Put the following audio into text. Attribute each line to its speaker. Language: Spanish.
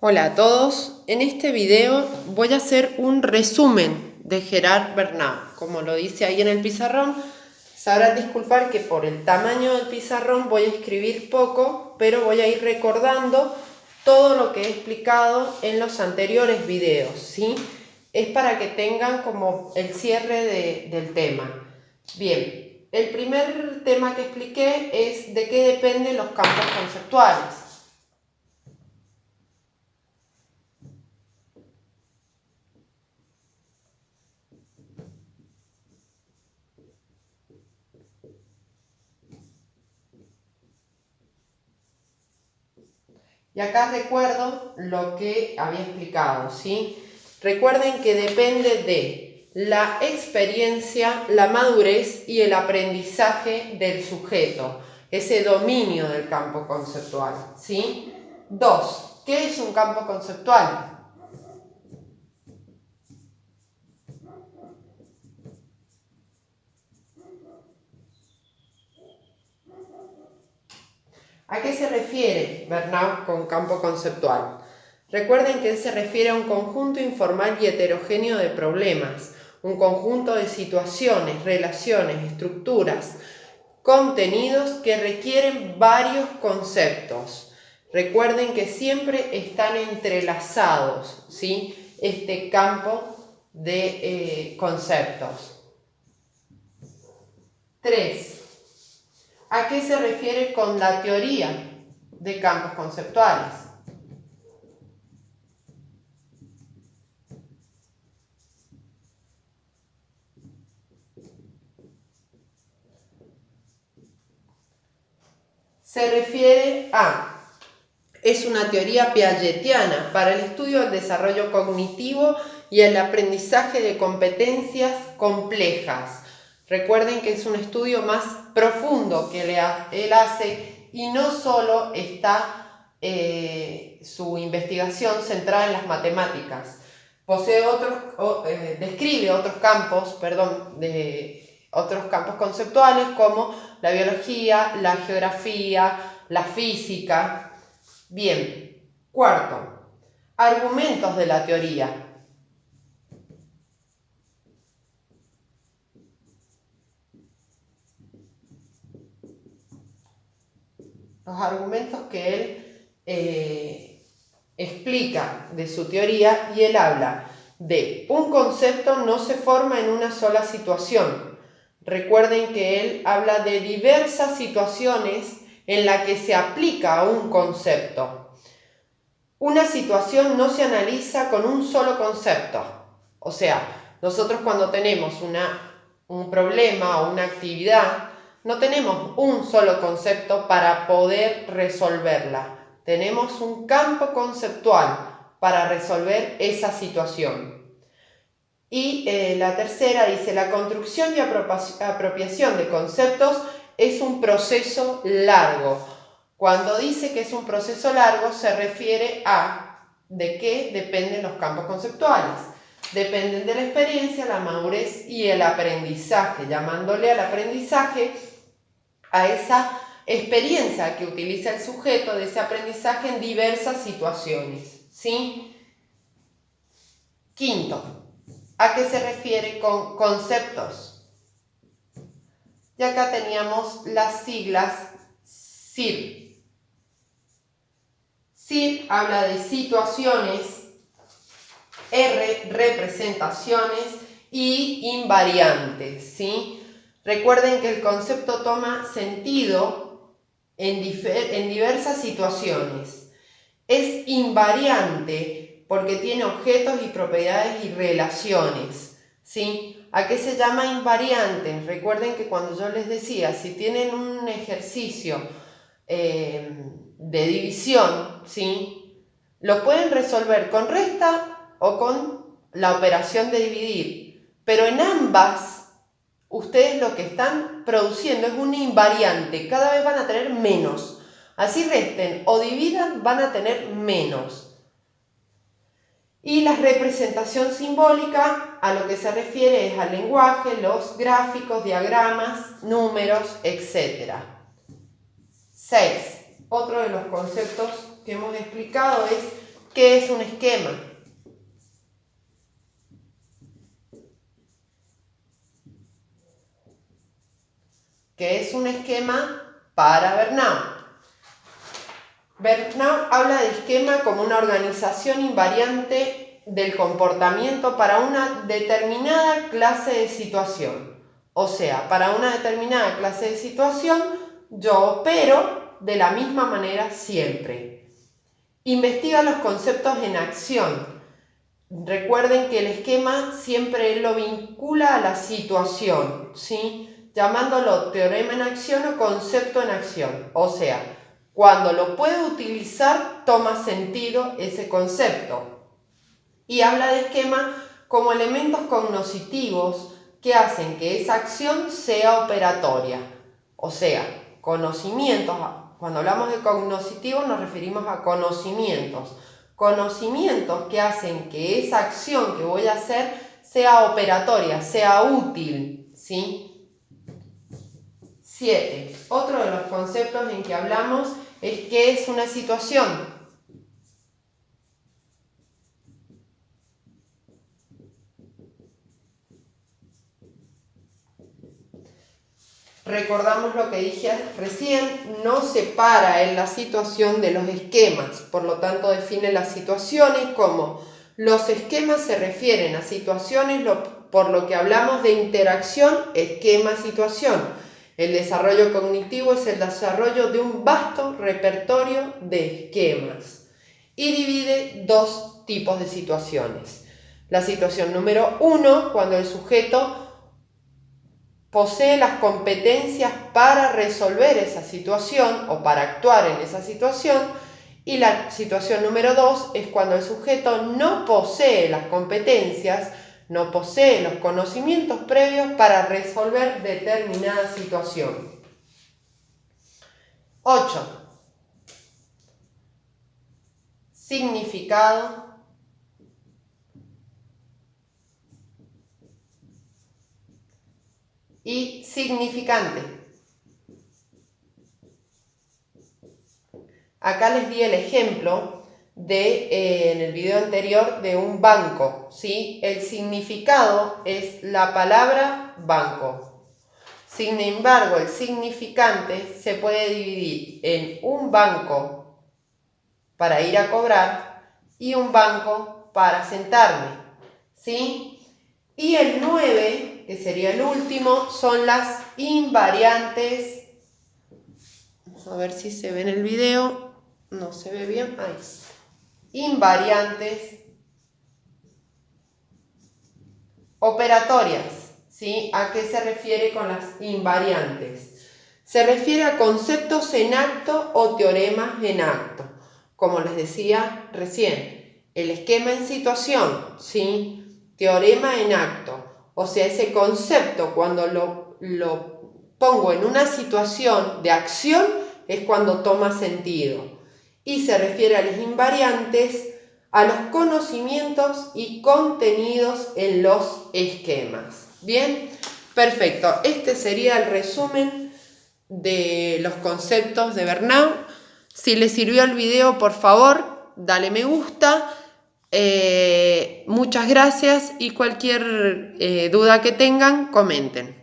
Speaker 1: Hola a todos, en este video voy a hacer un resumen de Gerard Bernard. Como lo dice ahí en el pizarrón, sabrán disculpar que por el tamaño del pizarrón voy a escribir poco, pero voy a ir recordando todo lo que he explicado en los anteriores videos, ¿sí? Es para que tengan como el cierre del tema. Bien, el primer tema que expliqué es de qué dependen los campos conceptuales. Y acá recuerdo lo que había explicado, ¿sí? Recuerden que depende de la experiencia, la madurez y el aprendizaje del sujeto, ese dominio del campo conceptual, ¿sí? 2. ¿Qué es un campo conceptual? ¿A qué se refiere Bernard con campo conceptual? Recuerden que él se refiere a un conjunto informal y heterogéneo de problemas, un conjunto de situaciones, relaciones, estructuras, contenidos que requieren varios conceptos. Recuerden que siempre están entrelazados, ¿sí? Este campo de conceptos. 3. ¿A qué se refiere con la teoría de campos conceptuales? Se refiere a, es una teoría piagetiana para el estudio del desarrollo cognitivo y el aprendizaje de competencias complejas. Recuerden que es un estudio más profundo que él hace y no solo está su investigación centrada en las matemáticas. Posee describe otros campos, otros campos conceptuales como la biología, la geografía, la física. Bien, cuarto, argumentos de la teoría. Los argumentos que él explica de su teoría, y él habla de un concepto no se forma en una sola situación. Recuerden que él habla de diversas situaciones en las que se aplica un concepto. Una situación no se analiza con un solo concepto. O sea, nosotros cuando tenemos un problema o una actividad, no tenemos un solo concepto para poder resolverla. Tenemos un campo conceptual para resolver esa situación. Y la tercera dice, la construcción y apropiación de conceptos es un proceso largo. Cuando dice que es un proceso largo, se refiere a de qué dependen los campos conceptuales. Dependen de la experiencia, la madurez y el aprendizaje, llamándole al aprendizaje a esa experiencia que utiliza el sujeto de ese aprendizaje en diversas situaciones, ¿sí? Quinto, ¿a qué se refiere con conceptos? Y acá teníamos las siglas SIR. SIR habla de situaciones, R, representaciones y invariantes, ¿sí? Recuerden que el concepto toma sentido en diversas situaciones. Es invariante porque tiene objetos y propiedades y relaciones, ¿sí? ¿A qué se llama invariante? Recuerden que cuando yo les decía, si tienen un ejercicio de división, ¿sí? Lo pueden resolver con resta o con la operación de dividir, pero en ambas ustedes lo que están produciendo es un invariante, cada vez van a tener menos. Así resten o dividan, van a tener menos. Y la representación simbólica a lo que se refiere es al lenguaje, los gráficos, diagramas, números, etc. 6. Otro de los conceptos que hemos explicado es ¿Qué es un esquema? ¿Qué es un esquema para Bernau? Bernau habla de esquema como una organización invariante del comportamiento para una determinada clase de situación. O sea, para una determinada clase de situación, yo opero de la misma manera siempre. Investiga los conceptos en acción. Recuerden que el esquema siempre lo vincula a la situación, ¿sí? Llamándolo teorema en acción o concepto en acción. O sea, cuando lo puede utilizar, toma sentido ese concepto. Y habla de esquema como elementos cognoscitivos que hacen que esa acción sea operatoria. O sea, conocimientos. Cuando hablamos de cognoscitivos nos referimos a conocimientos. Conocimientos que hacen que esa acción que voy a hacer sea operatoria, sea útil, ¿sí? 7. Otro de los conceptos en que hablamos es qué es una situación. Recordamos lo que dije recién, no separa en la situación de los esquemas, por lo tanto define las situaciones como los esquemas se refieren a situaciones por lo que hablamos de interacción esquema-situación. El desarrollo cognitivo es el desarrollo de un vasto repertorio de esquemas y divide dos tipos de situaciones. La situación número 1, cuando el sujeto posee las competencias para resolver esa situación o para actuar en esa situación, y la situación número 2 es cuando el sujeto no posee las competencias, no posee los conocimientos previos para resolver determinada situación. 8. Significado y significante. Acá les di el ejemplo en el video anterior de un banco, ¿sí? El significado es la palabra banco. Sin embargo, el significante se puede dividir en un banco para ir a cobrar y un banco para sentarme, ¿sí? Y el 9, que sería el último, son las invariantes. Vamos a ver si se ve en el video. No se ve bien. Ahí. Invariantes operatorias, ¿sí? ¿A qué se refiere con las invariantes? Se refiere a conceptos en acto o teoremas en acto. Como les decía recién, el esquema en situación, ¿sí? Teorema en acto. O sea, ese concepto cuando lo pongo en una situación de acción es cuando toma sentido. Y se refiere a las invariantes, a los conocimientos y contenidos en los esquemas. ¿Bien? Perfecto. Este sería el resumen de los conceptos de Bernau. Si les sirvió el video, por favor, dale me gusta. Muchas gracias y cualquier duda que tengan, comenten.